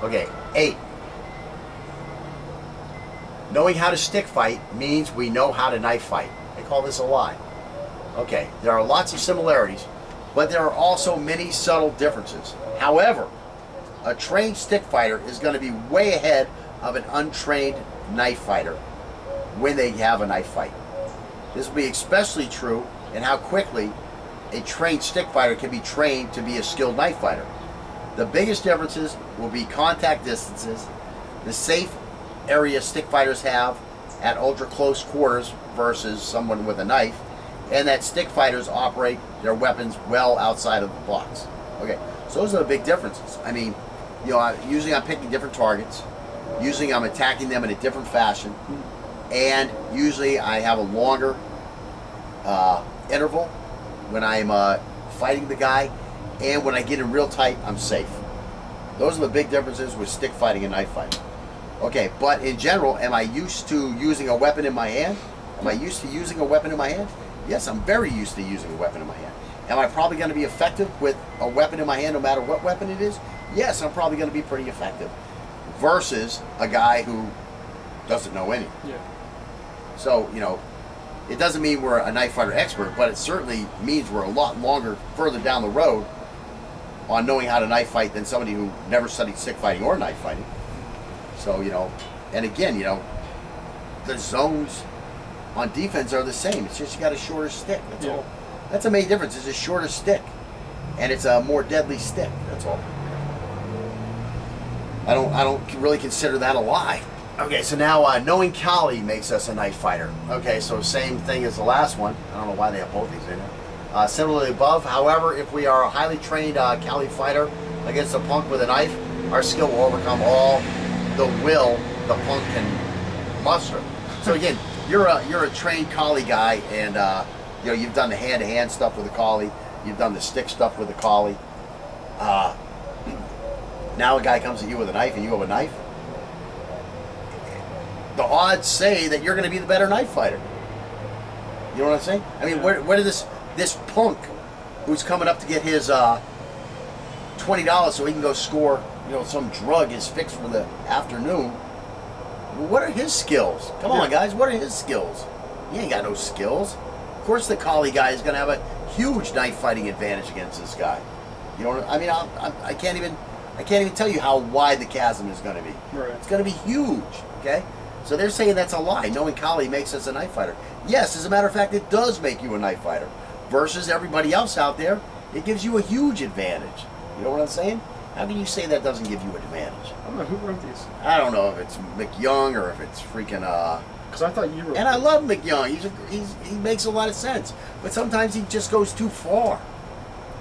Okay, 8. Knowing how to stick fight means we know how to knife fight. They call this a lie. Okay, there are lots of similarities, but there are also many subtle differences. However, a trained stick fighter is going to be way ahead of an untrained knife fighter when they have a knife fight. This will be especially true in how quickly a trained stick fighter can be trained to be a skilled knife fighter. The biggest differences will be contact distances, the safe area stick fighters have at ultra close quarters versus someone with a knife, and that stick fighters operate their weapons well outside of the box. Okay, so those are the big differences. I mean, you know, usually I'm picking different targets, usually I'm attacking them in a different fashion, and usually I have a longer interval when I'm fighting the guy, and when I get in real tight, I'm safe. Those are the big differences with stick fighting and knife fighting. Okay, but in general, am I used to using a weapon in my hand? Am I used to using a weapon in my hand? Yes, I'm very used to using a weapon in my hand. Am I probably going to be effective with a weapon in my hand no matter what weapon it is? Yes, I'm probably going to be pretty effective. Versus a guy who doesn't know any. Yeah. So, you know, it doesn't mean we're a knife fighter expert, but it certainly means we're a lot further down the road on knowing how to knife fight than somebody who never studied stick fighting or knife fighting. So, you know, and again, you know, the zones on defense are the same. It's just you got a shorter stick. That's all. That's the main difference. It's a shorter stick, and it's a more deadly stick. That's all. I don't really consider that a lie. Okay, so now knowing Kali makes us a knife fighter. Okay, so same thing as the last one. I don't know why they have both these in there. Similarly above, however, if we are a highly trained Kali fighter against a punk with a knife, our skill will overcome all the will the punk can muster. So again, you're a trained Kali guy, and you know, you've done the hand-to-hand stuff with the Kali, you've done the stick stuff with the Kali. Now a guy comes at you with a knife and you have a knife. The odds say that you're going to be the better knife fighter. You know what I'm saying? I mean, where did this punk who's coming up to get his $20 so he can go score, you know, some drug his fix for the afternoon? What are his skills? Come on, guys, what are his skills? He ain't got no skills. Of course, the Kali guy is going to have a huge knife fighting advantage against this guy. You know what I mean? I can't even tell you how wide the chasm is going to be. Right. It's going to be huge. Okay. So they're saying that's a lie. Knowing Kali makes us a knife fighter. Yes, as a matter of fact, it does make you a knife fighter. Versus everybody else out there, it gives you a huge advantage. You know what I'm saying? How can you say that doesn't give you an advantage? I don't know who wrote these. I don't know if it's McYoung or if it's freaking Because I thought you wrote. And I love McYoung. He makes a lot of sense, but sometimes he just goes too far.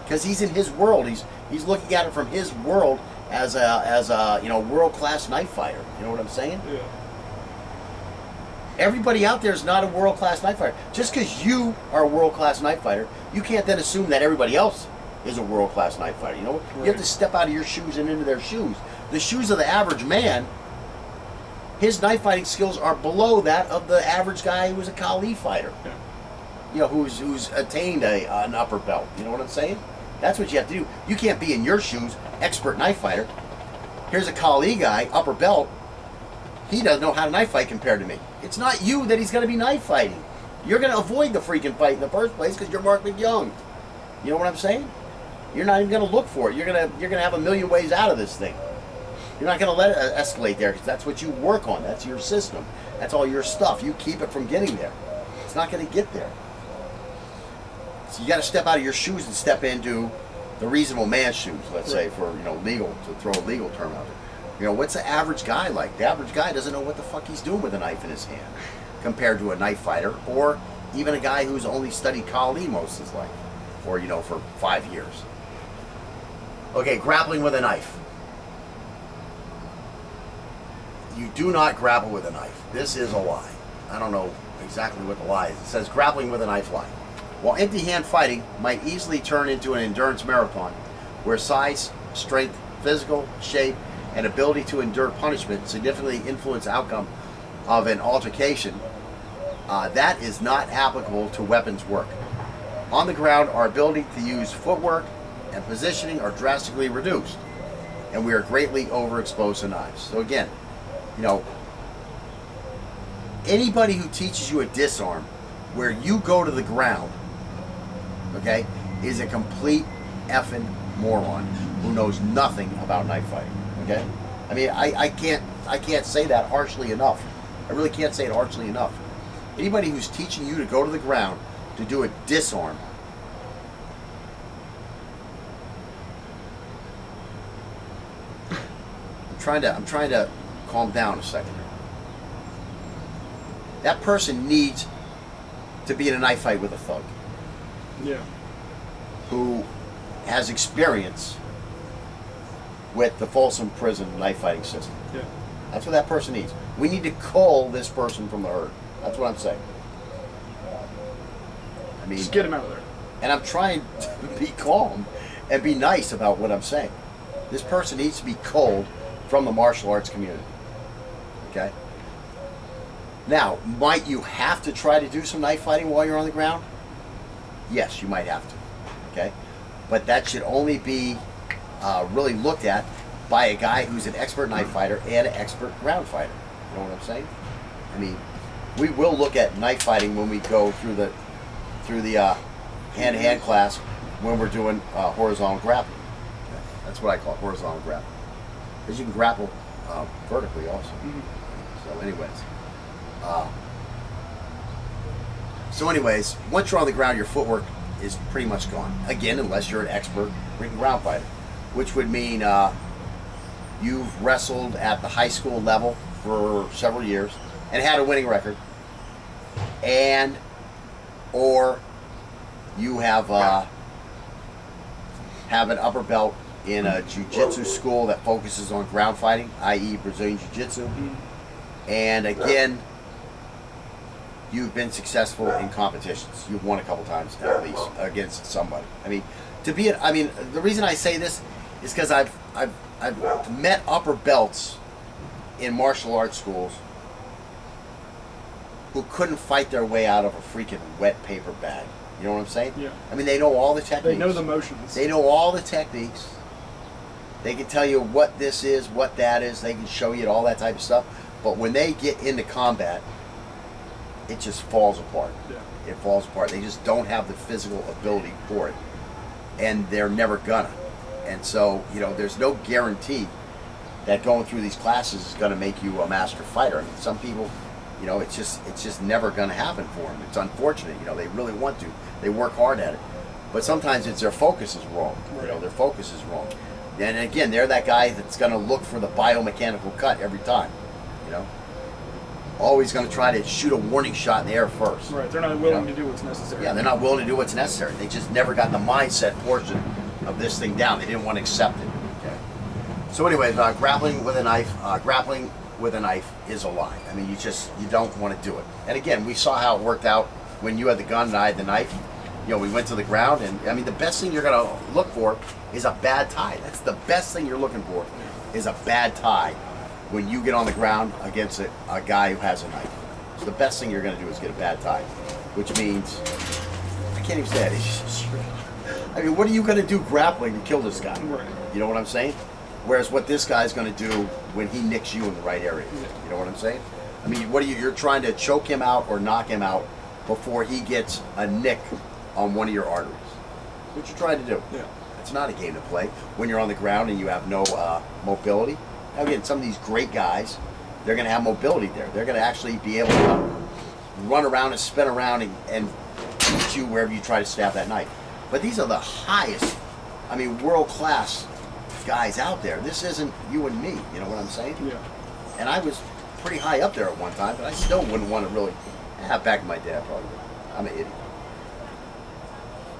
Because he's in his world. He's looking at it from his world as a you know, world-class knife fighter. You know what I'm saying? Yeah. Everybody out there is not a world-class knife fighter. Just because you are a world-class knife fighter, you can't then assume that everybody else is a world-class knife fighter. You know, right. You have to step out of your shoes and into their shoes. The shoes of the average man, his knife fighting skills are below that of the average guy who is a Kali fighter. Yeah. You know, who's attained an upper belt. You know what I'm saying? That's what you have to do. You can't be in your shoes, expert knife fighter. Here's a Kali guy, upper belt. He doesn't know how to knife fight compared to me. It's not you that he's going to be knife fighting. You're going to avoid the freaking fight in the first place because you're Mark McYoung. You know what I'm saying? You're not even going to look for it. You're going to have a million ways out of this thing. You're not going to let it escalate there because that's what you work on. That's your system. That's all your stuff. You keep it from getting there. It's not going to get there. So you got to step out of your shoes and step into the reasonable man's shoes, let's say, for, you know, legal, to throw a legal term out there. You know, what's the average guy like? The average guy doesn't know what the fuck he's doing with a knife in his hand compared to a knife fighter, or even a guy who's only studied Kali most of his life, or, you know, for 5 years. Okay, grappling with a knife. You do not grapple with a knife. This is a lie. I don't know exactly what the lie is. It says grappling with a knife lie. While empty hand fighting might easily turn into an endurance marathon, where size, strength, physical shape, and ability to endure punishment significantly influence the outcome of an altercation, that is not applicable to weapons work. On the ground, our ability to use footwork and positioning are drastically reduced, and we are greatly overexposed to knives. So again, you know, anybody who teaches you a disarm where you go to the ground, okay, is a complete effing moron who knows nothing about knife fighting. Okay, I mean, I can't say that harshly enough. I really can't say it harshly enough. Anybody who's teaching you to go to the ground to do a disarm, I'm trying to calm down a second here. That person needs to be in a knife fight with a thug. Yeah. Who has experience with the Folsom Prison knife fighting system. Yeah. That's what that person needs. We need to cull this person from the herd. That's what I'm saying. I mean, just get him out of there. And I'm trying to be calm and be nice about what I'm saying. This person needs to be culled from the martial arts community. Okay? Now, might you have to try to do some knife fighting while you're on the ground? Yes, you might have to. Okay? But that should only be really looked at by a guy who's an expert knife fighter and an expert ground fighter. You know what I'm saying? I mean, we will look at knife fighting when we go through the hand-to-hand class when we're doing horizontal grappling. That's what I call it, horizontal grappling. Because you can grapple vertically also. So anyways, once you're on the ground, your footwork is pretty much gone. Again, unless you're an expert ring ground fighter, which would mean you've wrestled at the high school level for several years and had a winning record, and or you have an upper belt in a jiu-jitsu school that focuses on ground fighting, i.e. Brazilian jiu-jitsu, and again, you've been successful in competitions. You've won a couple times at least against somebody. I mean, the reason I say this is because I've met upper belts in martial arts schools who couldn't fight their way out of a freaking wet paper bag. You know what I'm saying? Yeah. I mean, they know all the techniques. They know the motions. They know all the techniques. They can tell you what this is, what that is. They can show you all that type of stuff. But when they get into combat, it just falls apart. Yeah. It falls apart. They just don't have the physical ability for it. And they're never gonna. And so, you know, there's no guarantee that going through these classes is gonna make you a master fighter. I mean, some people, you know, it's just never gonna happen for them. It's unfortunate, you know, they really want to. They work hard at it. But sometimes it's their focus is wrong. You know, their focus is wrong. And again, they're that guy that's gonna look for the biomechanical cut every time, you know. Always going to try to shoot a warning shot in the air first. Right, they're not willing to do what's necessary. Yeah, they're not willing to do what's necessary. They just never got the mindset portion of this thing down. They didn't want to accept it. Okay. So anyways, grappling with a knife is a lie. I mean, you don't want to do it. And again, we saw how it worked out when you had the gun and I had the knife. You know, we went to the ground, and I mean, the best thing you're going to look for is a bad tie. That's the best thing you're looking for, is a bad tie when you get on the ground against a guy who has a knife. So the best thing you're going to do is get a bad tie, which means, I can't even say it. I mean, what are you going to do grappling to kill this guy? Right. You know what I'm saying? Whereas what this guy's going to do when he nicks you in the right area. Yeah. You know what I'm saying? I mean, you're trying to choke him out or knock him out before he gets a nick on one of your arteries. That's what you're trying to do. Yeah. It's not a game to play when you're on the ground and you have no mobility. Now again, some of these great guys, they're going to have mobility there. They're going to actually be able to run around and spin around and beat you wherever you try to stab that knife. But these are the highest, I mean, world-class guys out there. This isn't you and me, you know what I'm saying? Yeah. And I was pretty high up there at one time, but I still wouldn't want to really, back in my day I probably would. I'm an idiot.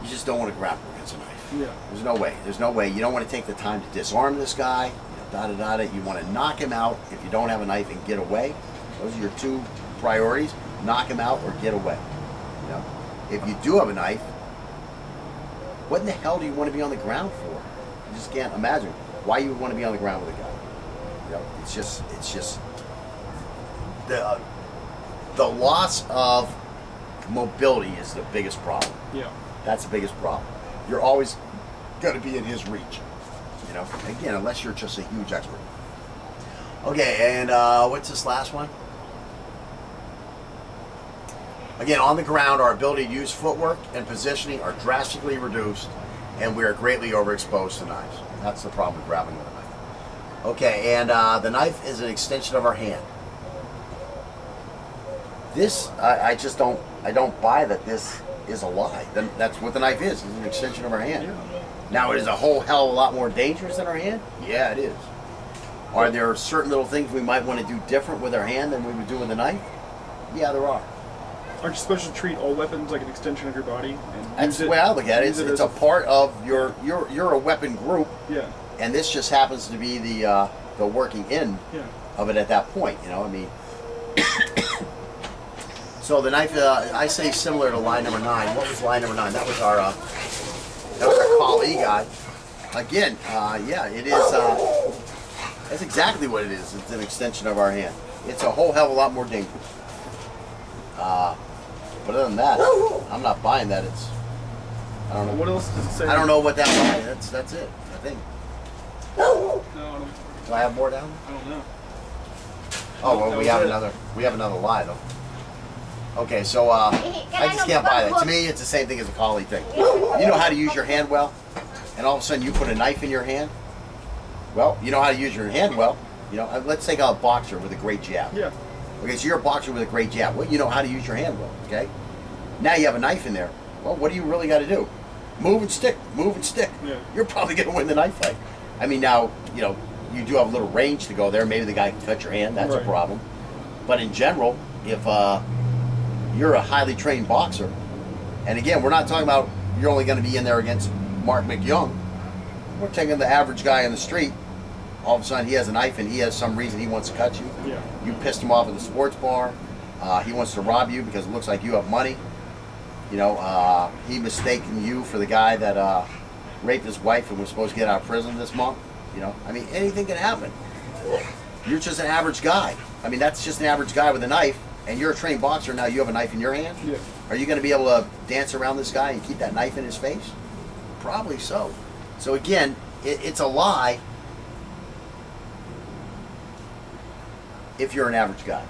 You just don't want to grapple against a knife. Yeah. There's no way. There's no way. You don't want to take the time to disarm this guy. You want to knock him out if you don't have a knife and get away. Those are your two priorities. Knock him out or get away. You know, if you do have a knife, what in the hell do you want to be on the ground for? You just can't imagine why you would want to be on the ground with a guy. You know, it's just the loss of mobility is the biggest problem. Yeah. That's the biggest problem. You're always going to be in his reach. You know, again, unless you're just a huge expert. Okay, and what's this last one? Again, on the ground, our ability to use footwork and positioning are drastically reduced, and we are greatly overexposed to knives. That's the problem with grappling with a knife. Okay, and the knife is an extension of our hand. This, I just don't buy that this is a lie. Then that's what the knife is. It's an extension of our hand. Yeah. Now, it is a whole hell of a lot more dangerous than our hand? Yeah, it is. Are there certain little things we might want to do different with our hand than we would do with a knife? Yeah, there are. Aren't you supposed to treat all weapons like an extension of your body? And That's the way I look at it. It's a part of you're a weapon group, Yeah. and this just happens to be the working end Yeah. of it at that point. You know, I mean. So the knife, I say similar to line number 9. What was line number 9? That was our Kali guy. Again, yeah, it is. That's exactly what it is. It's an extension of our hand. It's a whole hell of a lot more dangerous. But other than that, I'm not buying that. It's, I don't know. What else does it say? I don't know what that lie. That's it. I think. No, I don't. Do I have more down? I don't know. Oh well, That we was have it. another. We have another lie though. Okay, so I just can't buy that. To me, it's the same thing as a Kali thing. You know how to use your hand well, and all of a sudden you put a knife in your hand. Well, you know how to use your hand well. You know, let's take a boxer with a great jab. Yeah. Okay, so you're a boxer with a great jab. Well, you know how to use your hand well. Okay. Now you have a knife in there. Well, what do you really got to do? Move and stick. Move and stick. Yeah. You're probably going to win the knife fight. I mean, now you know you do have a little range to go there. Maybe the guy can cut your hand. That's Right. a problem. But in general, if you're a highly trained boxer, and again, we're not talking about you're only going to be in there against Mark McYoung. We're taking the average guy in the street. All of a sudden, he has a knife and he has some reason he wants to cut you. Yeah. You pissed him off at the sports bar. He wants to rob you because it looks like you have money. You know, he mistaken you for the guy that raped his wife and was supposed to get out of prison this month. You know, I mean, anything can happen. You're just an average guy. I mean, that's just an average guy with a knife, and you're a trained boxer. Now you have a knife in your hand. Yeah. Are you going to be able to dance around this guy and keep that knife in his face? Probably so. So again, it's a lie if you're an average guy.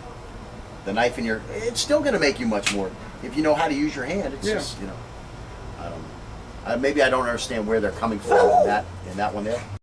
The knife in your, it's still going to make you much more if you know how to use your hand. It's Yeah. just, you know, I don't know. Maybe I don't understand where they're coming from in that one there.